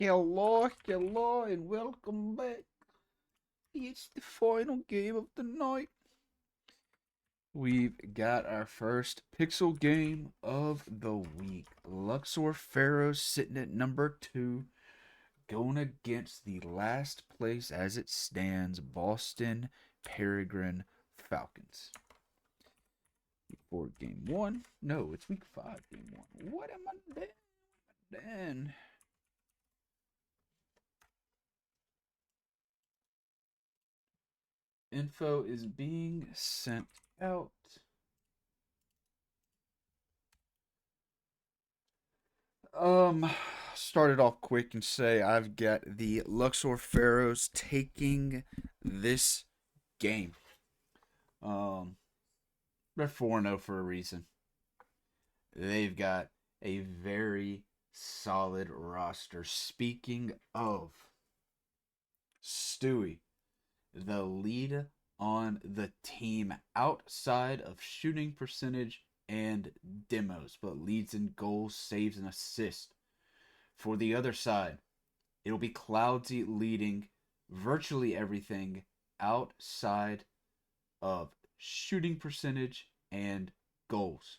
Hello, and welcome back. It's the final game of the night. We've got our first pixel game of the week. Luxor Pharaohs sitting at number 2, going against the last place as it stands, Boston Peregrine Falcons. Week 4, game 1. No, it's week 5, game 1. What am I doing? Info is being sent out. Started off quick and say I've got the Luxor Pharaohs taking this game. They're 4-0 for a reason. They've got a very solid roster. Speaking of Stewie, the lead on the team outside of shooting percentage and demos, but leads in goals, saves, and assists. For the other side, it'll be Cloudsy leading virtually everything outside of shooting percentage and goals.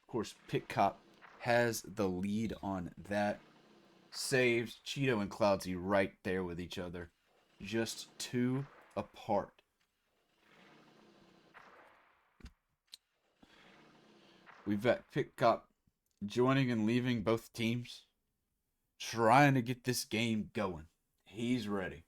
Of course, Pit Cop has the lead on that. Saves, Cheeto and Cloudsy right there with each other. Just 2 apart. We've got Pit Cop joining and leaving both teams, trying to get this game going. He's ready.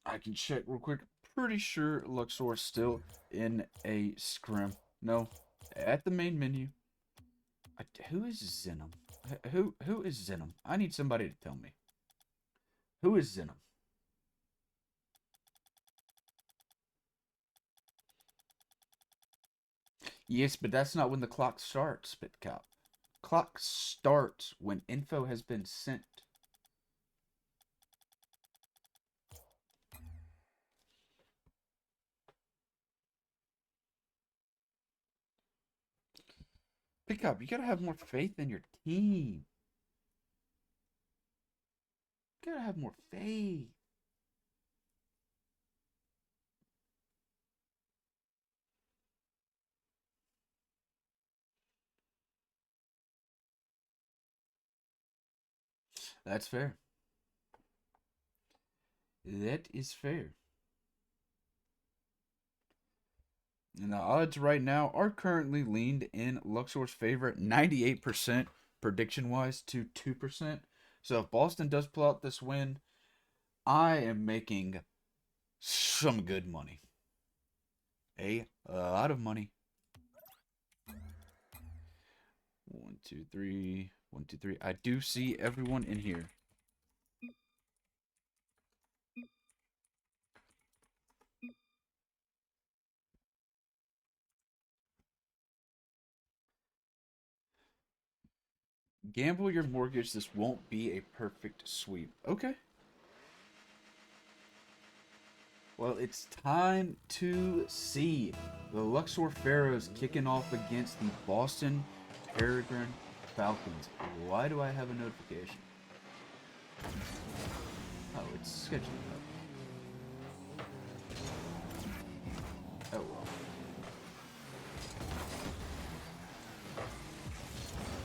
I can check real quick. Pretty sure Luxor's still in a scrim. No, at the main menu. Who is Zenom? Who is Zenom? I need somebody to tell me. Who is Zenom? Yes, but that's not when the clock starts, Spitcop. Clock starts when info has been sent. Pickup, you gotta have more faith in your team. You gotta have more faith. That's fair. That is fair. And the odds right now are currently leaned in Luxor's favor, 98% prediction-wise to 2%. So if Boston does pull out this win, I am making some good money. A lot of money. 1, 2, 3. 1, 2, 3. I do see everyone in here. Gamble your mortgage. This won't be a perfect sweep. Okay. Well, it's time to see the Luxor Pharaohs kicking off against the Boston Peregrine Falcons. Why do I have a notification? Oh, it's scheduling up. Oh well.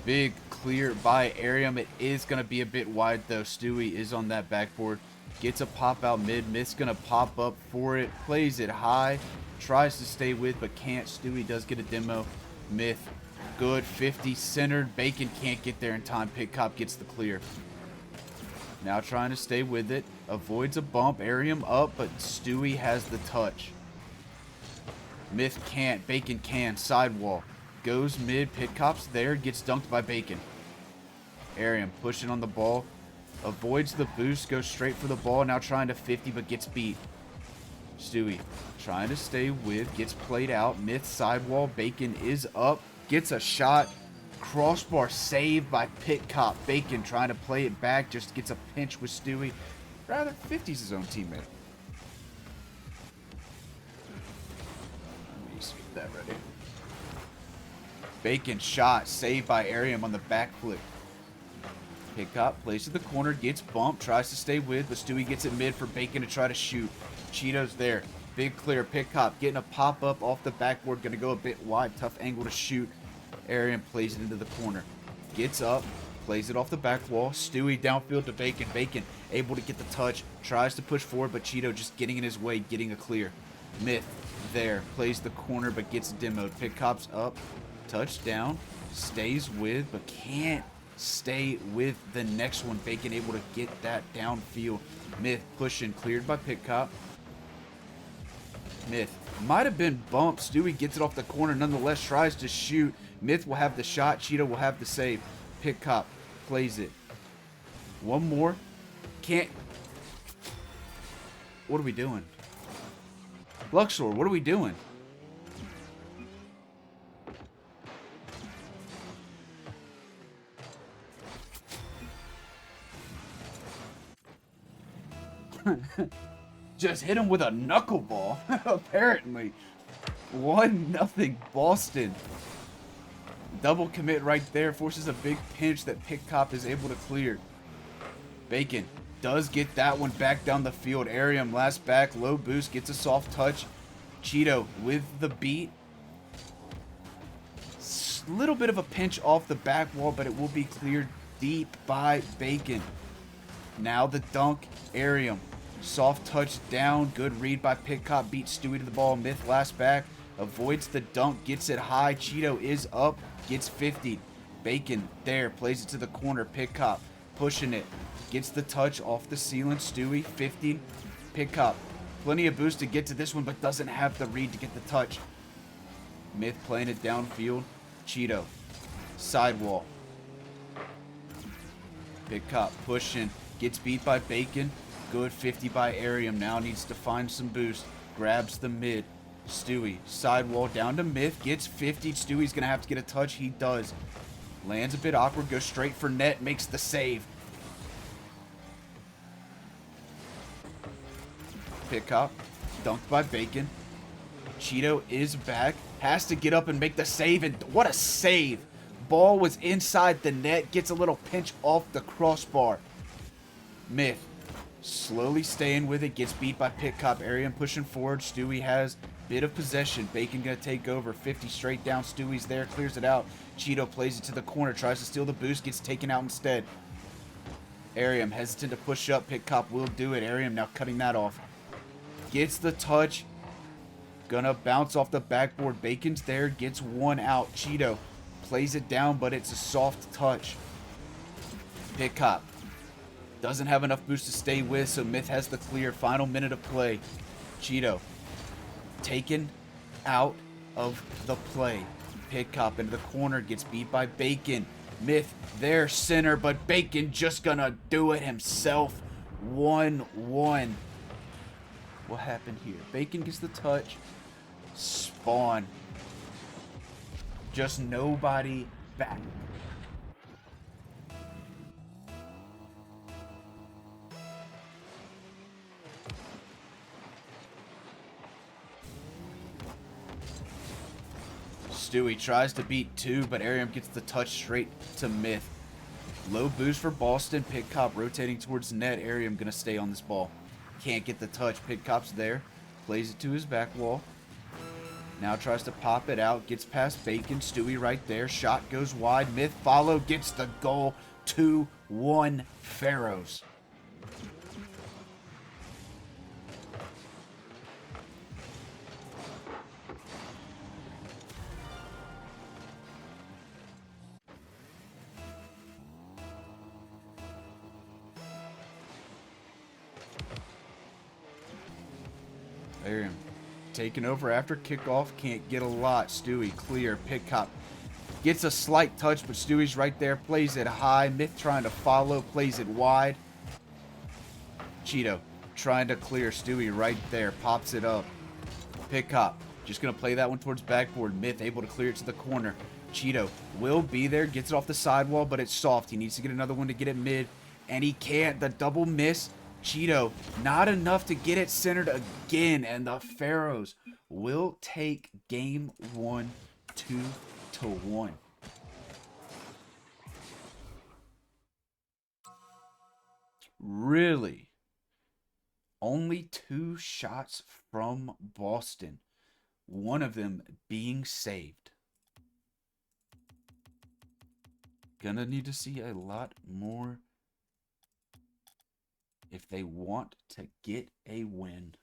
Big clear by Arium. It is going to be a bit wide though. Stewie is on that backboard. Gets a pop out mid. Myth's going to pop up for it. Plays it high. Tries to stay with but can't. Stewie does get a demo. Myth. Good. 50 centered. Bacon can't get there in time. Pit Cop gets the clear. Now trying to stay with it. Avoids a bump. Arium up, but Stewie has the touch. Myth can't. Bacon can. Sidewall. Goes mid. Pit Cop's there. Gets dunked by Bacon. Arium pushing on the ball. Avoids the boost. Goes straight for the ball. Now trying to 50, but gets beat. Stewie trying to stay with. Gets played out. Myth sidewall. Bacon is up. Gets a shot. Crossbar saved by Pit Cop. Bacon trying to play it back. Just gets a pinch with Stewie. Rather, 50's his own teammate. that ready. Bacon shot, saved by Arium on the back flick. Pickup, plays to the corner, gets bumped, tries to stay with, but Stewie gets it mid for Bacon to try to shoot. Cheeto's there. Big clear, Pickup getting a pop-up off the backboard, going to go a bit wide, tough angle to shoot. Arium plays it into the corner. Gets up, plays it off the back wall. Stewie downfield to Bacon. Bacon able to get the touch, tries to push forward, but Cheeto just getting in his way, getting a clear. Myth there, plays the corner, but gets demoed. Pickup's up, touchdown, stays with, but can't stay with the next one. Bacon able to get that downfield. Myth pushing, cleared by Pickup. Myth might have been bumped. Stewie gets it off the corner, nonetheless tries to shoot. Myth will have the shot. Cheeto will have the save. Pickup plays it. One more. Can't. What are we doing? Luxor, what are we doing? Just hit him with a knuckleball, apparently. 1-0 Boston. Double commit right there. Forces a big pinch that Pickup is able to clear. Bacon does get that one back down the field. Arium last back. Low boost. Gets a soft touch. Cheeto with the beat. Little bit of a pinch off the back wall, but it will be cleared deep by Bacon. Now the dunk. Arium. Soft touch down. Good read by Pickup. Beats Stewie to the ball. Myth last back. Avoids the dunk. Gets it high. Cheeto is up. Gets 50. Bacon there. Plays it to the corner. Pickup. Pushing it. Gets the touch off the ceiling. Stewie 50. Pickup. Plenty of boost to get to this one, but doesn't have the read to get the touch. Myth playing it downfield. Cheeto. Sidewall. Pickup. Pushing. Gets beat by Bacon. Good 50 by Arium. Now needs to find some boost. Grabs the mid. Stewie. Sidewall down to Myth. Gets 50. Stewie's going to have to get a touch. He does. Lands a bit awkward. Goes straight for net. Makes the save. Pickup. Dunked by Bacon. Cheeto is back. Has to get up and make the save. And what a save. Ball was inside the net. Gets a little pinch off the crossbar. Myth. Slowly staying with it. Gets beat by Pickup. Arium pushing forward. Stewie has bit of possession. Bacon going to take over. 50 straight down. Stewie's there. Clears it out. Cheeto plays it to the corner. Tries to steal the boost. Gets taken out instead. Arium hesitant to push up. Pickup will do it. Arium now cutting that off. Gets the touch. Gonna bounce off the backboard. Bacon's there. Gets one out. Cheeto plays it down, but it's a soft touch. Pickup. Doesn't have enough boost to stay with, so Myth has the clear. Final minute of play. Cheeto taken out of the play. Pickup into the corner. Gets beat by Bacon. Myth there, center, but Bacon just gonna do it himself. 1-1. What happened here? Bacon gets the touch. Spawn. Just nobody back. Stewie tries to beat two, but Arium gets the touch straight to Myth. Low boost for Boston. Pickup rotating towards net. Arium gonna stay on this ball. Can't get the touch. Pickup's there. Plays it to his back wall. Now tries to pop it out. Gets past Bacon. Stewie right there. Shot goes wide. Myth follow. Gets the goal. 2-1 Pharaohs. Arium taking over after kickoff. Can't get a lot. Stewie clear. Pickup gets a slight touch, but Stewie's right there. Plays it high. Myth trying to follow. Plays it wide. Cheeto trying to clear. Stewie right there. Pops it up. Pickup just going to play that one towards backboard. Myth able to clear it to the corner. Cheeto will be there. Gets it off the sidewall, but it's soft. He needs to get another one to get it mid, and he can't. The double miss Cheeto, not enough to get it centered again, and the Pharaohs will take game 1, 2-1. Really? Only 2 shots from Boston. One of them being saved. Gonna need to see a lot more if they want to get a win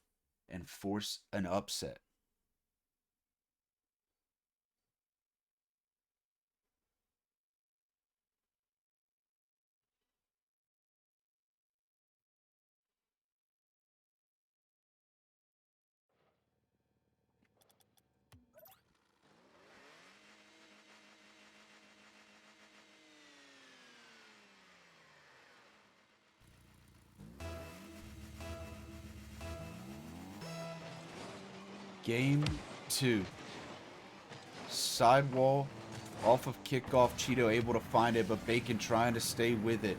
and force an upset. Game 2. Sidewall off of kickoff. Cheeto able to find it, but Bacon trying to stay with it.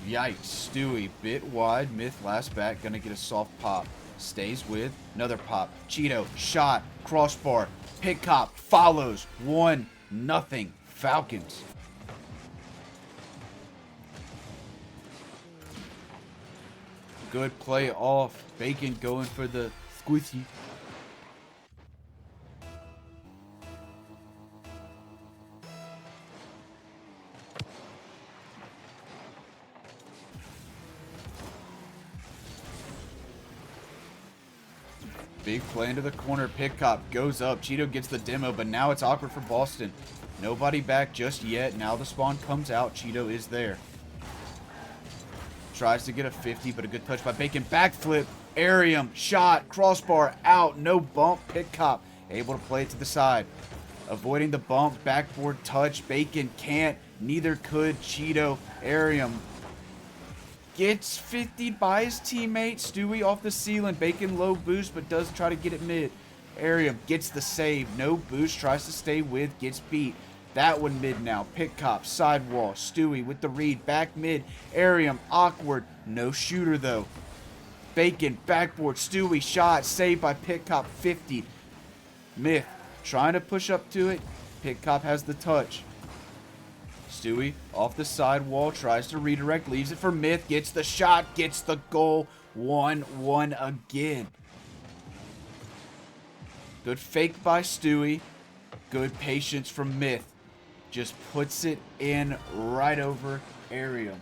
Yikes. Stewie bit wide. Myth last back. Gonna get a soft pop. Stays with another pop. Cheeto shot. Crossbar. Pit cop follows. 1-0. Falcons. Good play off. Bacon going for the squishy. Big play into the corner. Pick cop goes up. Cheeto gets the demo, but now it's awkward for Boston. Nobody back just yet. Now the spawn comes out. Cheeto is there. Tries to get a 50, but a good touch by Bacon. Backflip. Arium. Shot. Crossbar. Out. No bump. Pick cop able to play it to the side. Avoiding the bump. Backboard touch. Bacon can't. Neither could Cheeto. Arium gets 50'd by his teammate. Stewie off the ceiling. Bacon low boost, but does try to get it mid. Arium gets the save. No boost. Tries to stay with. Gets beat. That one mid now. Pick cop. Sidewall. Stewie with the read. Back mid. Arium. Awkward. No shooter though. Bacon. Backboard. Stewie. Shot. Saved by Pick cop. 50. Myth. Trying to push up to it. Pick cop has the touch. Stewie off the sidewall, tries to redirect, leaves it for Myth, gets the shot, gets the goal, 1-1 again. Good fake by Stewie, good patience from Myth. Just puts it in right over Arium.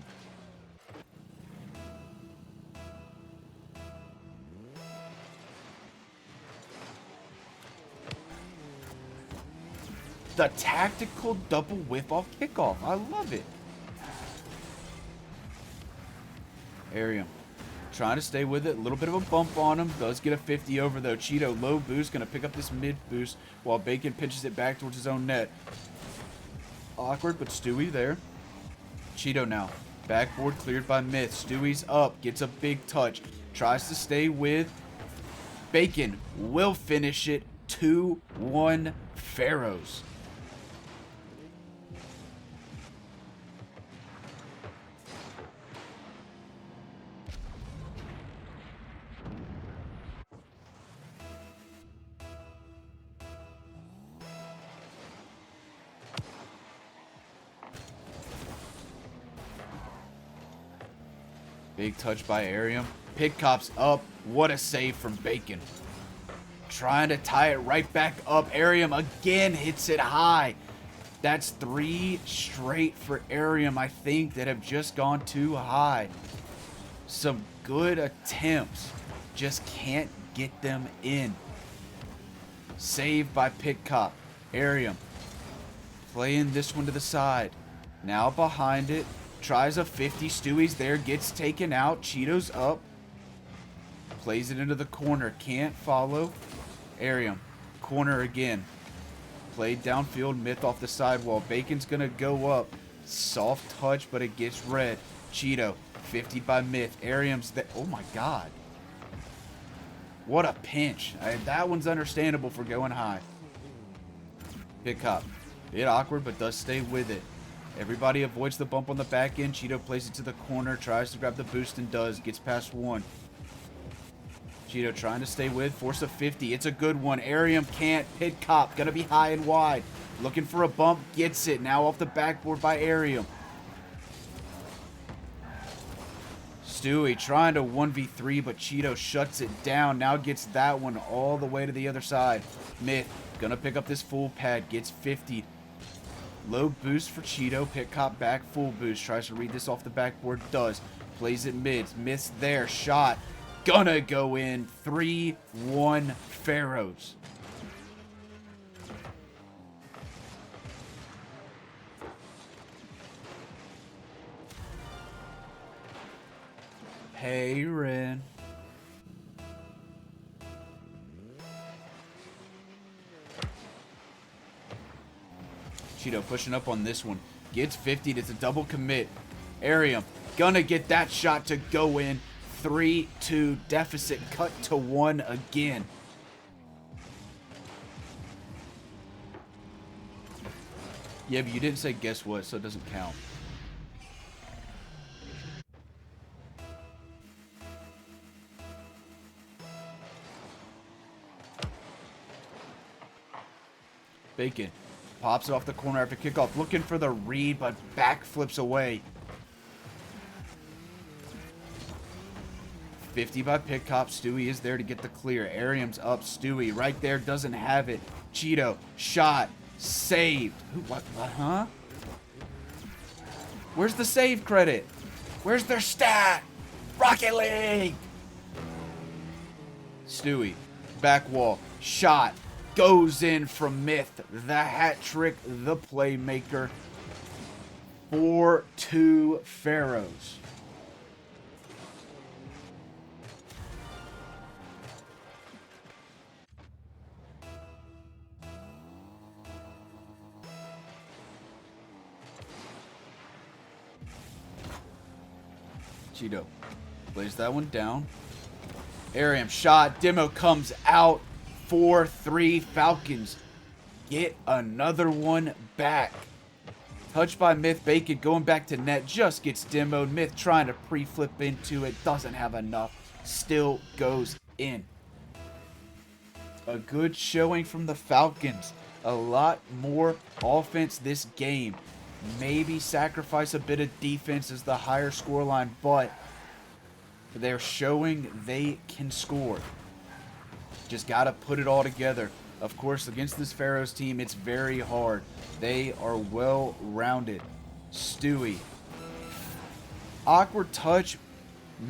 The tactical double whip off kickoff. I love it. Arium trying to stay with it. A little bit of a bump on him. Does get a 50 over though. Cheeto low boost. Going to pick up this mid boost while Bacon pitches it back towards his own net. Awkward, but Stewie there. Cheeto now. Backboard cleared by Myth. Stewie's up. Gets a big touch. Tries to stay with Bacon. Will finish it. 2-1 Pharaohs. Big touch by Arium. Pick cops up. What a save from Bacon. Trying to tie it right back up. Arium again hits it high. That's 3 straight for Arium, I think, that have just gone too high. Some good attempts. Just can't get them in. Saved by Pick cop. Arium playing this one to the side. Now behind it. Tries a 50. Stewie's there. Gets taken out. Cheeto's up. Plays it into the corner. Can't follow. Arium. Corner again. Played downfield. Myth off the sidewall. Bacon's going to go up. Soft touch, but it gets red. Cheeto. 50 by Myth. Arium's there. Oh my god. What a pinch. That one's understandable for going high. Pick up. Bit awkward, but does stay with it. Everybody avoids the bump on the back end. Cheeto plays it to the corner, tries to grab the boost and does. Gets past one. Cheeto trying to stay with. Force a 50. It's a good one. Arium can't. Pit Cop gonna be high and wide. Looking for a bump. Gets it. Now off the backboard by Arium. Stewie trying to 1v3, but Cheeto shuts it down. Now gets that one all the way to the other side. Myth gonna pick up this full pad. Gets 50. Low boost for Cheeto. Pit Cop back. Full boost. Tries to read this off the backboard. Does. Plays it mids. Missed there. Shot. Gonna go in. 3-1 Pharaohs. Hey, Ren. Cheeto pushing up on this one. Gets 50'd. It's a double commit. Arium gonna get that shot to go in. 3-2 deficit cut to 1 again. Yeah, but you didn't say guess what, so it doesn't count. Bacon pops it off the corner after kickoff. Looking for the read, but backflips away. 50 by Pit Cop. Stewie is there to get the clear. Arium's up. Stewie right there. Doesn't have it. Cheeto. Shot. Saved. What, huh? Where's the save credit? Where's their stat? Rocket League! Stewie. Back wall. Shot. Goes in from Myth. The hat trick. The playmaker. 4-2 Pharaohs. Cheeto lays that one down. Arium shot. Demo comes out. 4-3 Falcons. Get another one back. Touched by Myth. Bacon going back to net. Just gets demoed. Myth trying to pre-flip into it. Doesn't have enough. Still goes in. A good showing from the Falcons. A lot more offense this game. Maybe sacrifice a bit of defense as the higher scoreline, but they're showing they can score. Just got to put it all together. Of course, against this Pharaohs team, it's very hard. They are well-rounded. Stewie. Awkward touch.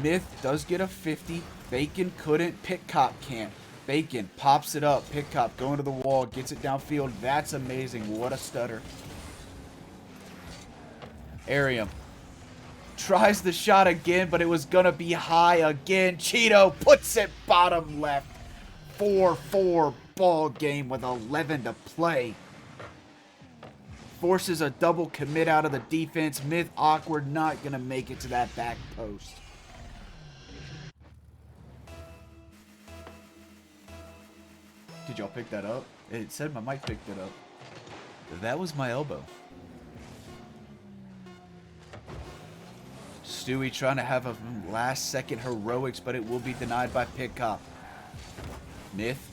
Myth does get a 50. Bacon couldn't. Pit Cop can't. Bacon pops it up. Pit Cop going to the wall. Gets it downfield. That's amazing. What a stutter. Arium tries the shot again, but it was going to be high again. Cheeto puts it bottom left. 4-4 ball game with 11 to play. Forces a double commit out of the defense. Myth awkward, not going to make it to that back post. Did y'all pick that up? It said my mic picked it up. That was my elbow. Stewie trying to have a last-second heroics, but it will be denied by Pit Cop. Myth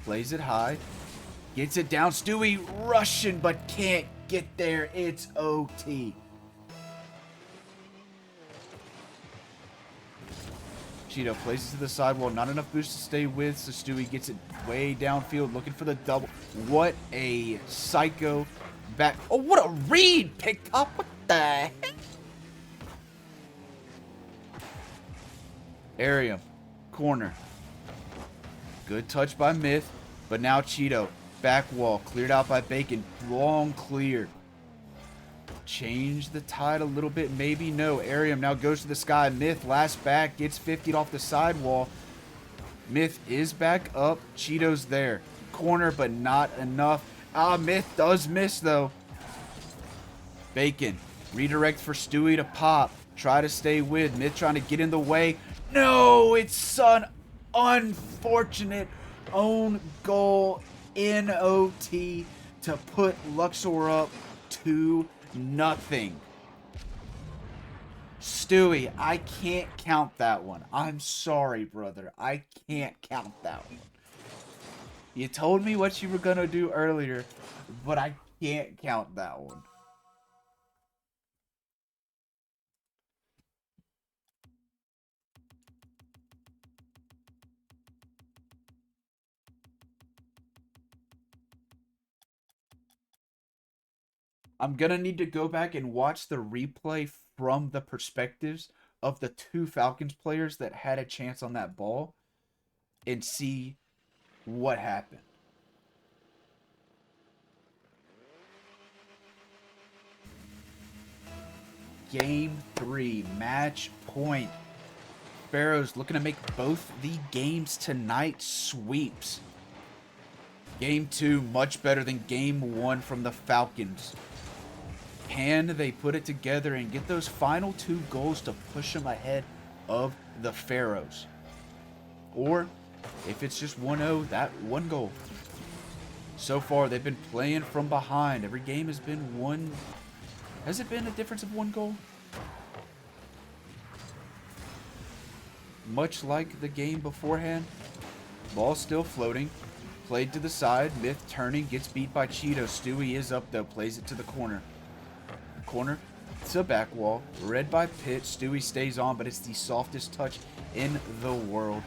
plays it high. Gets it down. Stewie rushing, but can't get there. It's OT. Cheeto places it to the sidewall. Not enough boost to stay with, so Stewie gets it way downfield, looking for the double. What a psycho back. Oh, what a read, Pit Cop. What the heck? Arium, corner. Good touch by Myth, but now Cheeto. Back wall, cleared out by Bacon. Long clear. Change the tide a little bit, maybe no. Arium now goes to the sky. Myth, last back, gets 50 off the sidewall. Myth is back up. Cheeto's there. Corner, but not enough. Myth does miss, though. Bacon, redirect for Stewie to pop. Try to stay with. Myth trying to get in the way. No, it's an unfortunate own goal in OT to put Luxor up 2-0. Nothing. Stewie, I can't count that one. I'm sorry, brother. I can't count that one. You told me what you were going to do earlier, but I can't count that one. I'm going to need to go back and watch the replay from the perspectives of the two Falcons players that had a chance on that ball and see what happened. Game 3, match point. Pharaohs looking to make both the games tonight sweeps. Game 2, much better than Game 1 from the Falcons. Can they put it together and get those final 2 goals to push them ahead of the Pharaohs? Or, if it's just 1-0, that 1 goal. So far, they've been playing from behind. Every game has been 1... Has it been a difference of 1 goal? Much like the game beforehand. Ball still floating. Played to the side. Myth turning. Gets beat by Cheeto. Stewie is up though. Plays it to the corner. Corner. It's a back wall. Read by Pitt. Stewie stays on, but it's the softest touch in the world.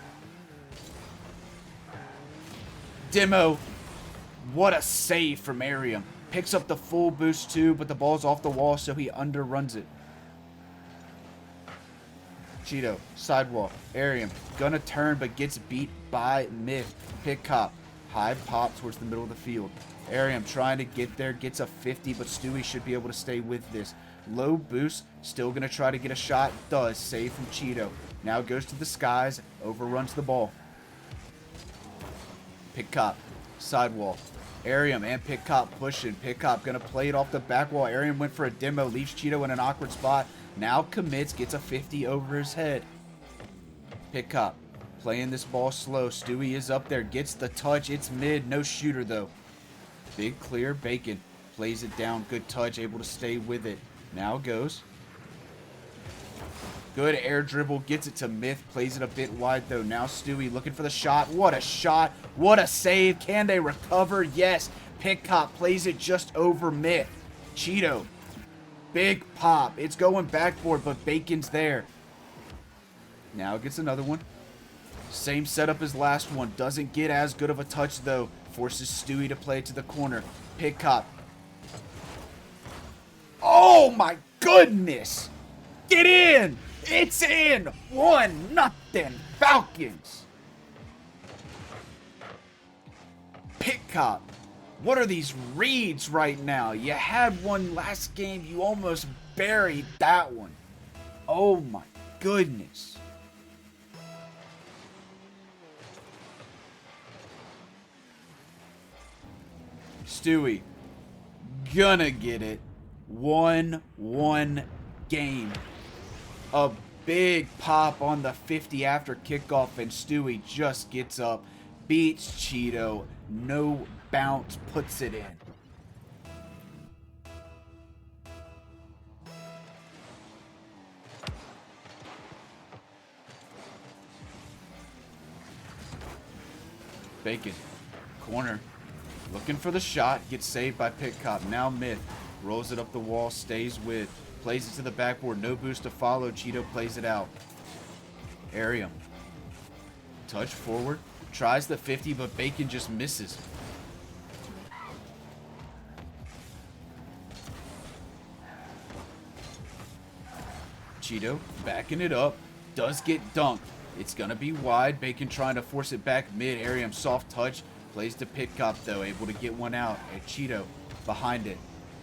Demo. What a save from Arium. Picks up the full boost too, but the ball's off the wall, so he underruns it. Cheeto, sidewall, Arium, gonna turn, but gets beat by Myth. Pick cop, high pop towards the middle of the field. Arium trying to get there, gets a 50, but Stewie should be able to stay with this. Low boost, still gonna try to get a shot, does, save from Cheeto. Now goes to the skies, overruns the ball. Pick cop, sidewall. Arium and Pick cop pushing. Pick cop gonna play it off the back wall. Arium went for a demo, leaves Cheeto in an awkward spot. Now commits, gets a 50 over his head. Pick cop playing this ball slow. Stewie is up there, gets the touch. It's mid, no shooter though. Big clear, Bacon plays it down. Good touch, able to stay with it. Now goes. Good air dribble, gets it to Myth, plays it a bit wide though. Now Stewie looking for the shot. What a shot. What a save. Can they recover? Yes. Pick cop plays it just over Myth. Cheeto. Big pop. It's going backboard, but Bacon's there. Now gets another one. Same setup as last one. Doesn't get as good of a touch though. Forces Stewie to play it to the corner. Pick cop. Oh my goodness. Get in. It's in! 1-0 Falcons! Pick cop. What are these reads right now? You had one last game. You almost buried that one. Oh my goodness. Stewie. Gonna get it. 1-1 game. A big pop on the 50 after kickoff, and Stewie just gets up, beats Cheeto, no bounce, puts it in. Bacon, corner, looking for the shot, gets saved by Pick Cop. Now Myth rolls it up the wall, stays with. Plays it to the backboard. No boost to follow. Cheeto plays it out. Arium. Touch forward. Tries the 50, but Bacon just misses. Cheeto backing it up. Does get dunked. It's going to be wide. Bacon trying to force it back mid. Arium soft touch. Plays to Pick Cop though. Able to get one out. And Cheeto behind it.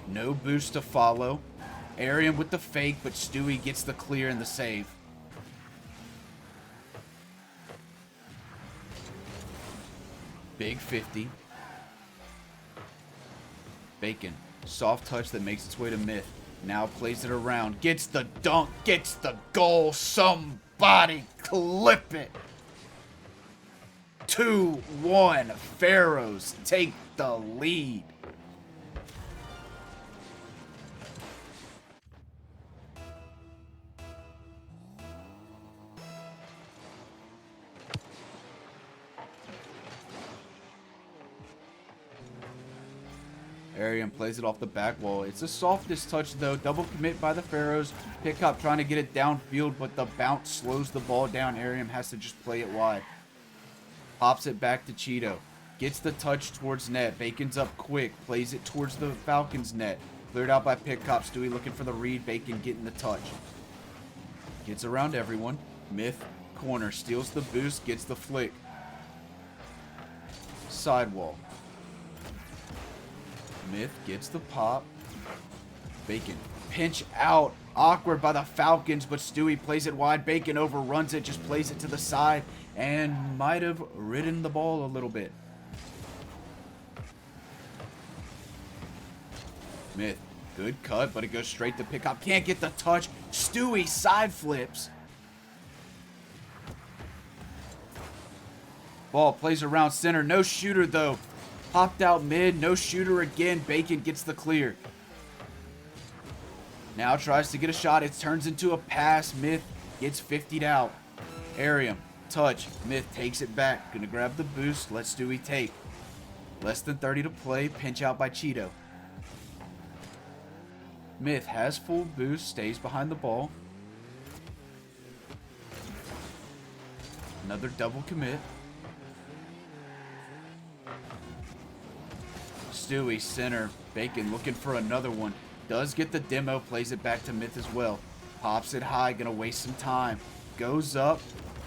No boost to follow. Arium with the fake, but Stewie gets the clear and the save. Big 50. Bacon. Soft touch that makes its way to Myth. Now plays it around. Gets the dunk. Gets the goal. Somebody clip it. 2-1. Pharaohs take the lead. Arian plays it off the back wall. It's the softest touch, though. Double commit by the Pharaohs. Pickup trying to get it downfield, but the bounce slows the ball down. Arian has to just play it wide. Pops it back to Cheeto. Gets the touch towards net. Bacon's up quick. Plays it towards the Falcons net. Cleared out by Pickup. Stewie looking for the read. Bacon getting the touch. Gets around everyone. Myth, corner. Steals the boost. Gets the flick. Sidewall. Myth gets the pop. Bacon. Pinch out. Awkward by the Falcons, but Stewie plays it wide. Bacon overruns it. Just plays it to the side. And might have ridden the ball a little bit. Myth. Good cut, but it goes straight to Pickup. Can't get the touch. Stewie side flips. Ball plays around center. No shooter, though. Popped out mid. No shooter again. Bacon gets the clear. Now tries to get a shot. It turns into a pass. Myth gets 50'd out. Arium. Touch. Myth takes it back. Gonna grab the boost. Let Stewie take. Less than 30 to play. Pinch out by Cheeto. Myth has full boost. Stays behind the ball. Another double commit. Stewie, center. Bacon looking for another one. Does get the demo. Plays it back to Myth as well. Pops it high. Gonna waste some time. Goes up.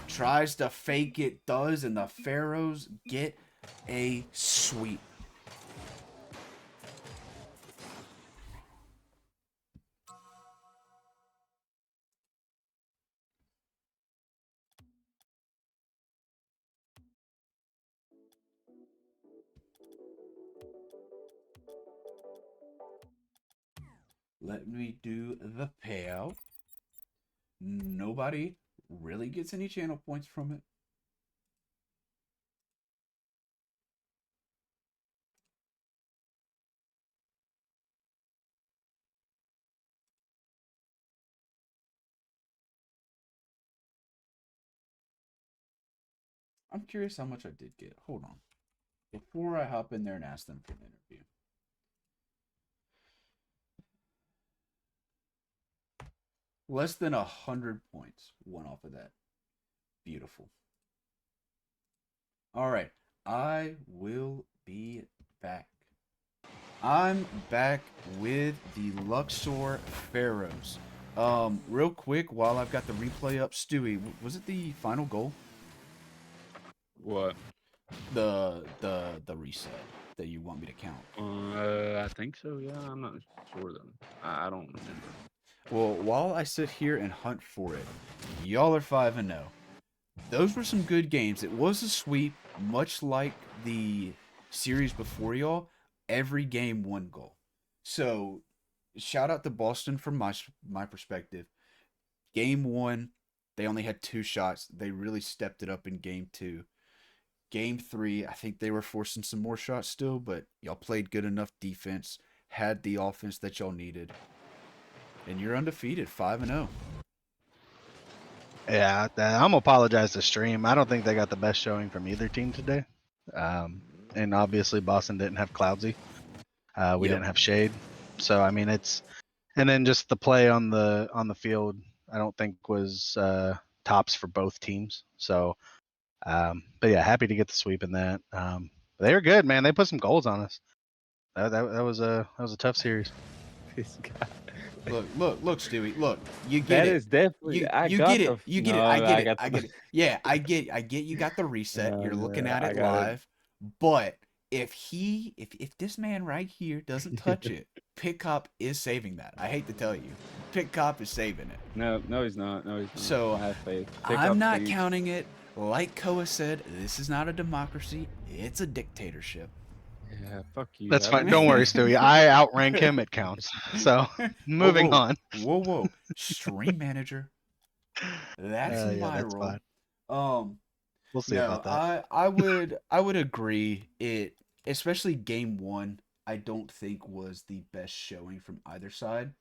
Tries to fake it. Does. And the Pharaohs get a sweep. Let me do the payout. Nobody really gets any channel points from it. I'm curious how much I did get. Hold on. Before I hop in there and ask them for an interview. Less than 100 points. One off of that. Beautiful. All right. I will be back. I'm back with the Luxor Pharaohs. Real quick, while I've got the replay up, Stewie, was it the final goal? What? The reset that you want me to count? I think so. Yeah, I'm not sure though. I don't remember. Well, while I sit here and hunt for it, y'all are 5-0. Those were some good games. It was a sweep, much like the series before y'all. Every game, one goal. So, shout out to Boston from my perspective. Game one, they only had 2 shots. They really stepped it up in game 2. Game 3, I think they were forcing some more shots still, but y'all played good enough defense, had the offense that y'all needed, and you're undefeated, 5-0. Yeah, I'm gonna apologize to Stream. I don't think they got the best showing from either team today. And obviously Boston didn't have Cloudsy. We Yep. didn't have Shade. So I mean and then just the play on the field I don't think was tops for both teams. So but yeah, happy to get the sweep in that. They were good, man. They put some goals on us. That was a tough series. This guy. Look, Stewie. Look, you get That it. is definitely. You get it. You get it. I get it. got I get it. Yeah, I get you got the reset. You're looking at I it got it. live. But if this man right here doesn't touch it, Pick Cop is saving that. I hate to tell you. Pick Cop is saving it. No, he's not. No, he's not. So, I have faith. Pick I'm up, not please. counting it. Like Koa said, this is not a democracy. It's a dictatorship. Yeah, fuck you. That's fine. Don't worry, Stewie. I outrank him. It counts. So moving on. Whoa. Stream manager. That's Yeah, my that's role. fine. We'll see No, about that. I would agree. It, especially game 1, I don't think was the best showing from either side.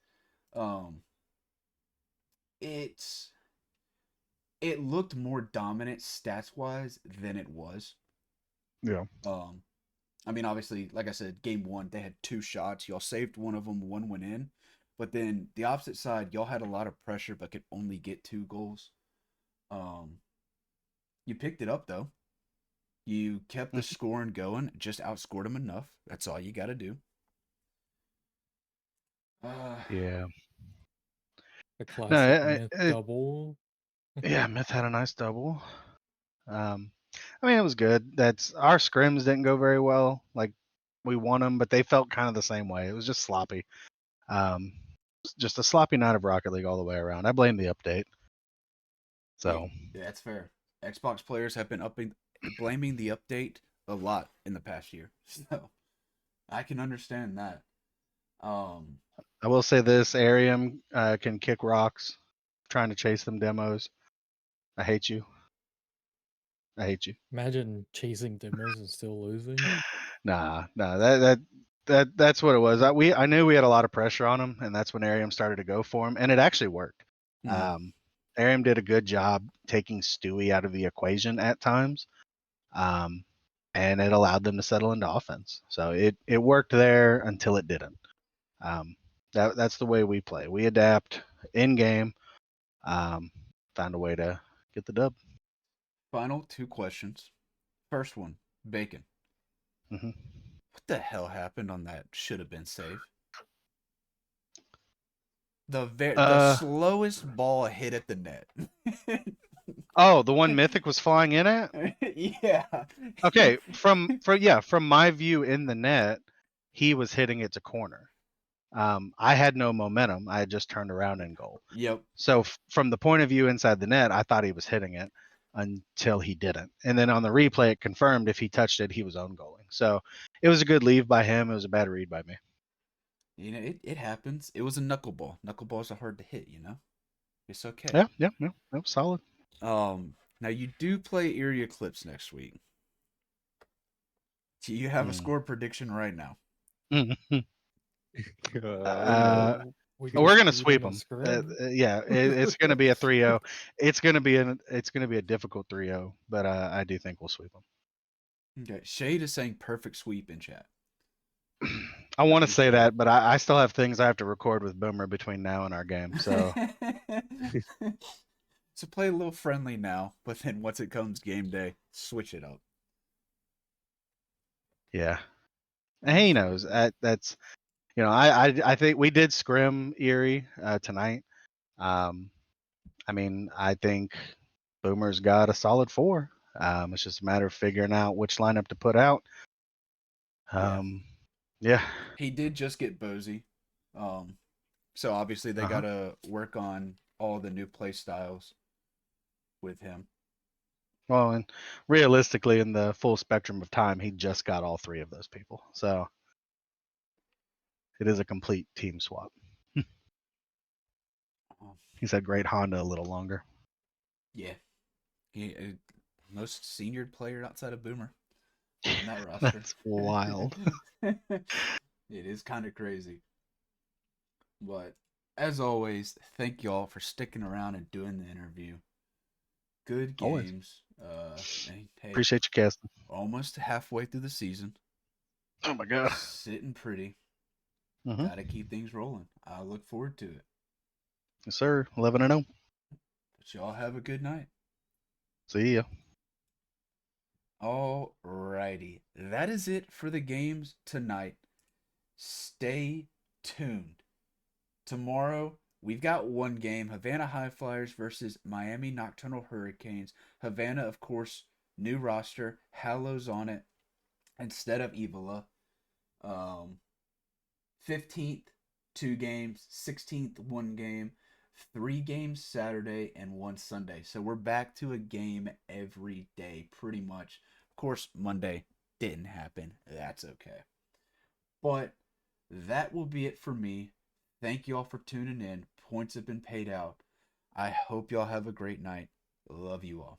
It's it looked more dominant stats wise than it was. Yeah. I mean, obviously, like I said, game one, they had 2 shots. Y'all saved one of them, one went in. But then the opposite side, y'all had a lot of pressure, but could only get 2 goals. Um, you picked it up though. You kept the Mhm. scoring going, just outscored them enough. That's all you got to do. Uh, Yeah. A No, classic myth double. yeah, Myth had a nice double. Um, I mean, it was good. That's our scrims didn't go very well. Like we won them, but they felt kind of the same way. It was just sloppy. Just a sloppy night of Rocket League all the way around. I blame the update. So yeah, that's fair. Xbox players have been blaming the update a lot in the past year, so I can understand that. Um, I will say this: Arium can kick rocks, trying to chase them demos. I hate you. I hate you. Imagine chasing demos and still losing. Nah. That's what it was. I knew we had a lot of pressure on him, and that's when Arium started to go for him, and it actually worked. mhm. Um, Arium did a good job taking Stewie out of the equation at times, um, and it allowed them to settle into offense. So it worked there until it didn't. Um, that's the way we play. We adapt in game, um, find a way to get the dub. Final 2 questions. First one, Bacon. Hmm. What the hell happened on that should have been save? The Uh slowest ball hit at the net. oh, the one Mythic was flying in at. Yeah. Okay, from my view in the net, he was hitting it to corner. I had no momentum. I had just turned around in goal. Yep. So from the point of view inside the net, I thought he was hitting it until he didn't. And then on the replay, it confirmed if he touched it, he was own goaling. So it was a good leave by him. It was a bad read by me. You know, it happens. It was a knuckleball. Knuckleballs are hard to hit, you know? It's okay. Yeah. That was solid. Now you do play Erie Eclipse next week. Do you have a Mm. score prediction right now? Uh, We we're just gonna beat sweep him in them. scrim. Yeah, it's gonna be a 3-0. It's gonna be a difficult 3-0, but I do think we'll sweep them. Okay. Shade is saying perfect sweep in chat. I want to Good say shade. that, but I still have things I have to record with Boomer between now and our game. So So play a little friendly now, but then once it comes game day, switch it up. yeah, and he knows that's I think we did scrim Erie tonight. I mean, I think Boomer's got a solid 4. It's just a matter of figuring out which lineup to put out. Yeah. Yeah. He did just get Bozy. So obviously they Uh-huh. gotta work on all the new play styles with him. Well, and realistically, in the full spectrum of time, he just got all 3 of those people. So it is a complete team swap. Um, He's had great Honda a little longer. yeah, he most senior player outside of Boomer on that roster. That's wild. It is kind of crazy, but as always, thank y'all for sticking around and doing the interview. Good Always. games. And hey, Appreciate you, casting. almost halfway through the season. Oh my god. Sitting pretty. Mm-hmm. Got to keep things rolling. I look forward to it. Yes, sir. 11-0. But y'all have a good night. See ya. Alrighty. That is it for the games tonight. Stay tuned. Tomorrow, we've got one game, Havana High Flyers versus Miami Nocturnal Hurricanes. Havana, of course, new roster, Hallows on it instead of Evola. 15th, 2 games. 16th, 1 game. 3 games Saturday and 1 Sunday. So we're back to a game every day, pretty much. Of course, Monday didn't happen. That's okay. But that will be it for me. Thank y'all for tuning in. Points have been paid out. I hope y'all have a great night. Love you all.